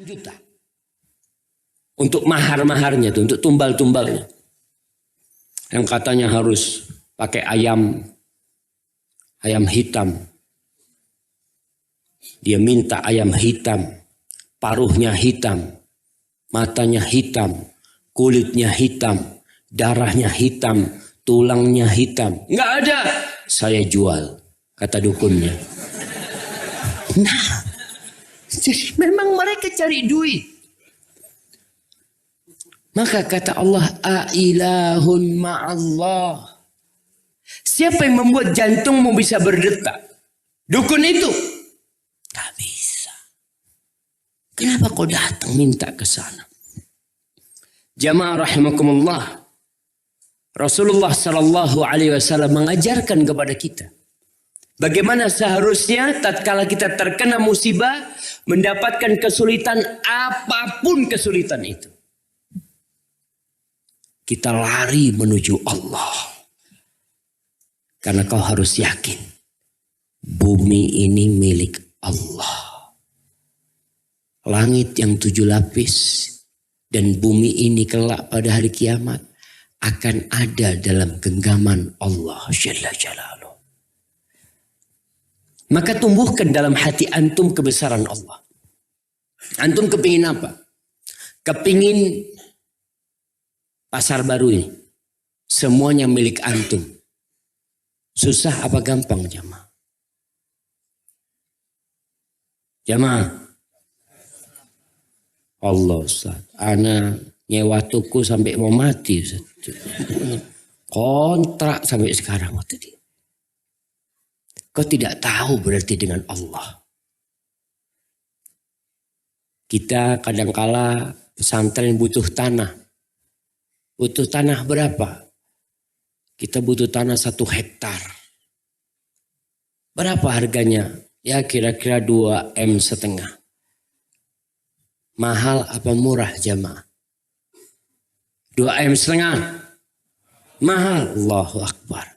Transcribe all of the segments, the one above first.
juta. Untuk mahar-maharnya tuh, untuk tumbal-tumbalnya. Yang katanya harus pakai ayam hitam. Dia minta ayam hitam, paruhnya hitam, matanya hitam, kulitnya hitam, darahnya hitam, tulangnya hitam. Nggak ada. Saya jual, kata dukunnya. Nah, jadi memang mereka cari duit. Maka kata Allah, ailahun ma'allah. Siapa yang membuat jantungmu bisa berdetak? Dukun itu. Gak bisa. Kenapa kau datang minta ke sana? Jamaah rahimakumullah. Rasulullah sallallahu alaihi wasallam mengajarkan kepada kita bagaimana seharusnya tatkala kita terkena musibah, mendapatkan kesulitan, apapun kesulitan itu, kita lari menuju Allah. Karena kau harus yakin bumi ini milik Allah. Langit yang 7 lapis dan bumi ini kelak pada hari kiamat akan ada dalam genggaman Allah Jalla Jalaluh. Maka tumbuhkan dalam hati antum kebesaran Allah. Antum kepingin apa? Kepingin pasar baru ini semuanya milik antum. Susah apa gampang jamaah? Jamaah. Allah Ustaz, ana nyewa tuku sampai mau mati Ustaz. Kontrak sampai sekarang waktu dia. Kau tidak tahu berarti dengan Allah. Kita kadangkala pesantren butuh tanah. Butuh tanah berapa? Kita butuh tanah 1 hektar. Berapa harganya? Ya kira-kira 2,5 M. Mahal apa murah jamaah? 2,5 M. Mahal. Allahu Akbar.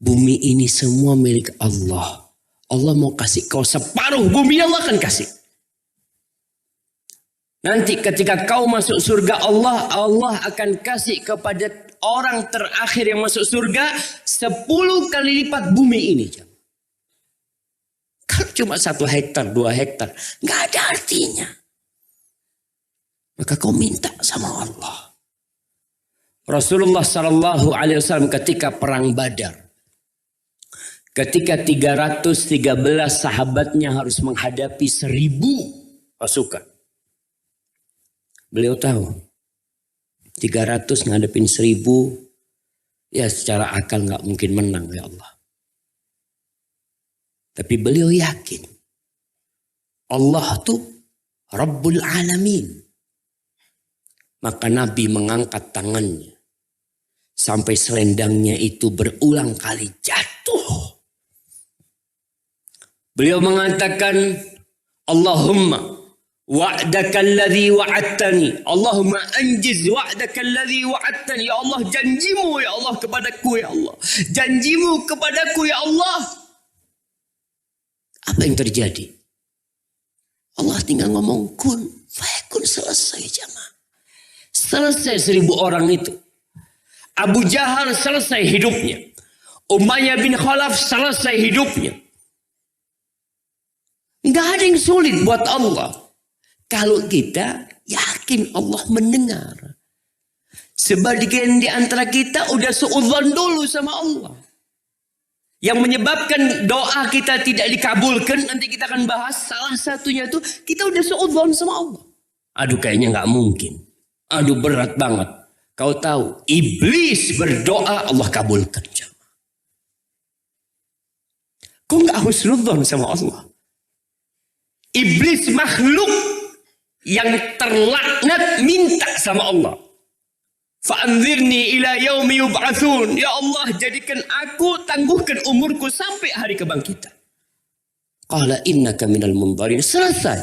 Bumi ini semua milik Allah. Allah mau kasih kau separuh bumi, Allah akan kasih. Nanti ketika kau masuk surga Allah, Allah akan kasih kepada orang terakhir yang masuk surga 10 kali lipat bumi ini. Kalau cuma 1 hektar, 2 hektar, nggak ada artinya. Maka kau minta sama Allah. Rasulullah Sallallahu Alaihi Wasallam ketika perang Badar, ketika 313 sahabatnya harus menghadapi 1.000 pasukan. Beliau tahu 300 ngadepin 1.000, ya secara akal nggak mungkin menang ya Allah. Tapi beliau yakin Allah tuh Rabbul Alamin. Maka Nabi mengangkat tangannya sampai selendangnya itu berulang kali jatuh. Beliau mengatakan, Allahumma wa'daka alladhi wa'adtani. Allahumma anjiz wa'daka alladhi wa'adtani. Ya Allah, janjimu ya Allah kepadaku ya Allah. Janjimu kepadaku ya Allah. Apa yang terjadi? Allah tinggal ngomong kun fayakun, selesai jamaah. Selesai 1.000 orang itu. Abu Jahal selesai hidupnya. Umayyah bin Khalaf selesai hidupnya. Nggak ada yang sulit buat Allah. Kalau kita yakin Allah mendengar. Sebagian di antara kita udah suudzon dulu sama Allah. Yang menyebabkan doa kita tidak dikabulkan, nanti kita akan bahas salah satunya tuh kita udah suudzon sama Allah. Aduh kayaknya nggak mungkin. Aduh berat banget. Kau tahu iblis berdoa Allah kabulkan. Kau nggak husnudzon sama Allah. Iblis makhluk yang terlaknat minta sama Allah. Fa'anzirni ila yaumi yub'atsun. Ya Allah, jadikan aku, tangguhkan umurku sampai hari kebangkitan. Qala innaka minal munzarin. Selesai.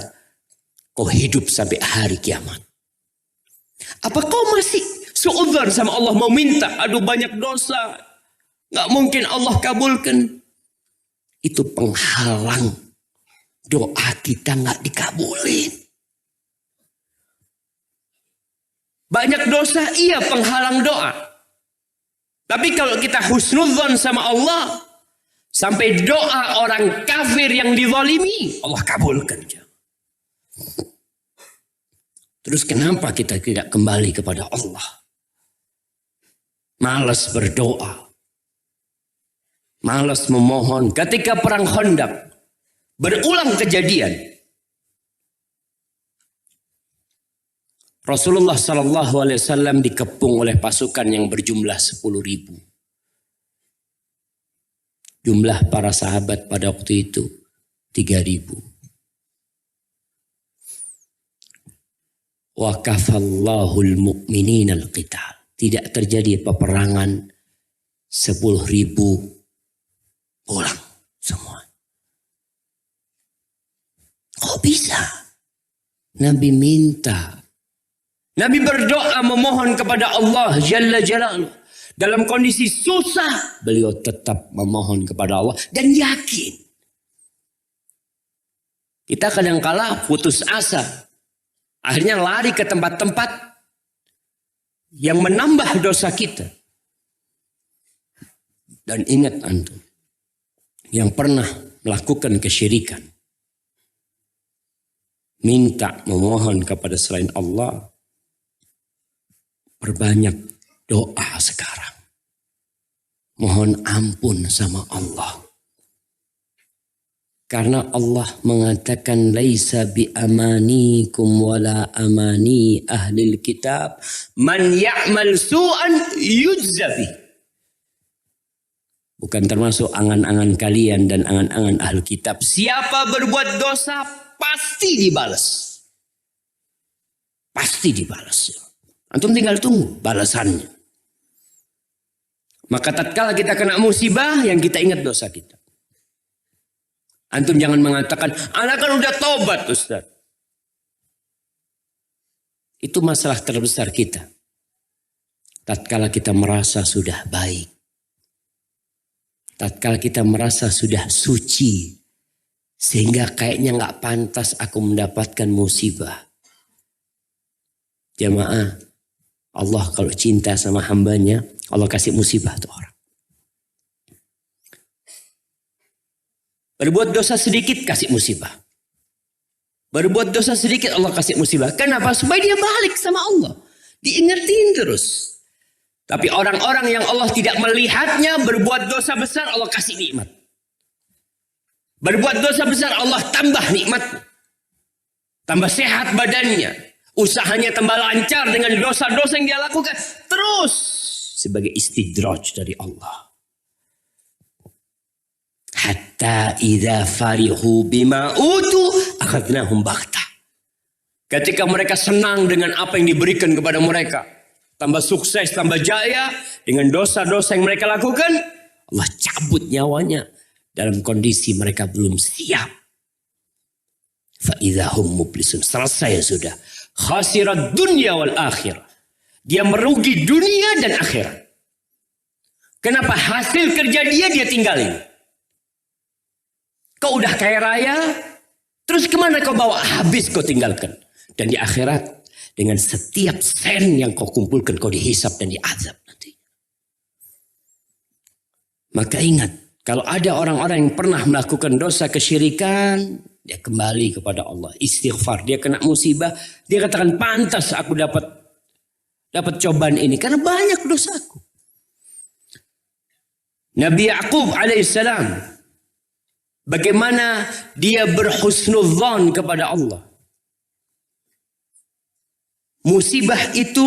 Kau hidup sampai hari kiamat. Apa kau masih suudzon sama Allah, mau minta? Aduh banyak dosa. Nggak mungkin Allah kabulkan. Itu penghalang doa kita nggak dikabulin. Banyak dosa, iya penghalang doa. Tapi kalau kita husnudzon sama Allah, sampai doa orang kafir yang dizalimi, Allah kabulkan. Terus kenapa kita tidak kembali kepada Allah? Malas berdoa. Malas memohon. Ketika perang Khandaq, berulang kejadian. Rasulullah SAW dikepung oleh pasukan yang berjumlah 10.000. Jumlah para sahabat pada waktu itu 3.000. Wa kafallahul mu'minin al-qital. Tidak terjadi peperangan, 10.000 pulang semua. Kok bisa? Nabi minta. Nabi berdoa memohon kepada Allah Jalla Jalaluhu. Dalam kondisi susah, beliau tetap memohon kepada Allah dan yakin. Kita kadang-kala putus asa. Akhirnya lari ke tempat-tempat yang menambah dosa kita. Dan ingat antum, yang pernah melakukan kesyirikan, minta memohon kepada selain Allah, perbanyak doa sekarang. Mohon ampun sama Allah. Karena Allah mengatakan laisa bi amanikum wala amani ahlil kitab man ya'mal su'an yujza bih. Bukan termasuk angan-angan kalian dan angan-angan ahli kitab. Siapa berbuat dosa pasti dibalas. Pasti dibalas. Antum tinggal tunggu balasannya. Maka tatkala kita kena musibah, yang kita ingat dosa kita. Antum jangan mengatakan, anak kan udah tobat Ustaz. Itu masalah terbesar kita. Tatkala kita merasa sudah baik. Tatkala kita merasa sudah suci. Sehingga kayaknya gak pantas aku mendapatkan musibah. Jamaah, Allah kalau cinta sama hambanya, Allah kasih musibah tuh orang. Berbuat dosa sedikit kasih musibah. Berbuat dosa sedikit Allah kasih musibah. Kenapa? Supaya dia balik sama Allah. Diingetin terus. Tapi orang-orang yang Allah tidak melihatnya berbuat dosa besar, Allah kasih nikmat. Berbuat dosa besar, Allah tambah nikmat. Tambah sehat badannya. Usahanya tambah lancar dengan dosa-dosa yang dia lakukan. Terus sebagai istidraj dari Allah. Hatta idza farihu bima utu akhadnahum baghtah. Ketika mereka senang dengan apa yang diberikan kepada mereka, tambah sukses, tambah jaya dengan dosa-dosa yang mereka lakukan, Allah cabut nyawanya dalam kondisi mereka belum siap. Fa idzahum mublisun. Selesai sudah. Khasirat dunya wal akhirah. Dia merugi dunia dan akhirat. Kenapa? Hasil kerja dia tinggalin. Kau udah kaya raya, terus kemana kau bawa? Habis kau tinggalkan. Dan di akhirat, dengan setiap sen yang kau kumpulkan, kau dihisap dan diazab nanti. Maka ingat, kalau ada orang-orang yang pernah melakukan dosa kesyirikan, dia kembali kepada Allah, istighfar. Dia kena musibah, dia katakan pantas aku dapat cobaan ini karena banyak dosaku. Nabi Ya'qub alaihissalam, bagaimana dia berhusnudzon kepada Allah. Musibah itu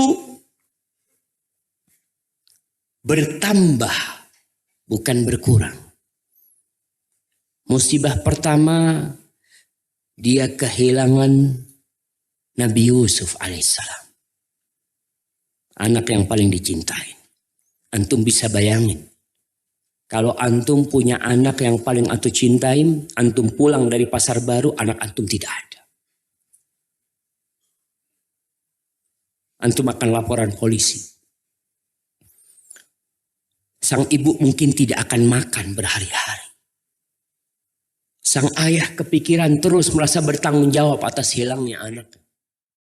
bertambah, bukan berkurang. Musibah pertama, dia kehilangan Nabi Yusuf alaihissalam. Anak yang paling dicintai. Antum bisa bayangin. Kalau antum punya anak yang paling antum cintai, antum pulang dari pasar baru, anak antum tidak ada. Antum akan laporan polisi. Sang ibu mungkin tidak akan makan berhari-hari. Sang ayah kepikiran terus merasa bertanggung jawab atas hilangnya anak.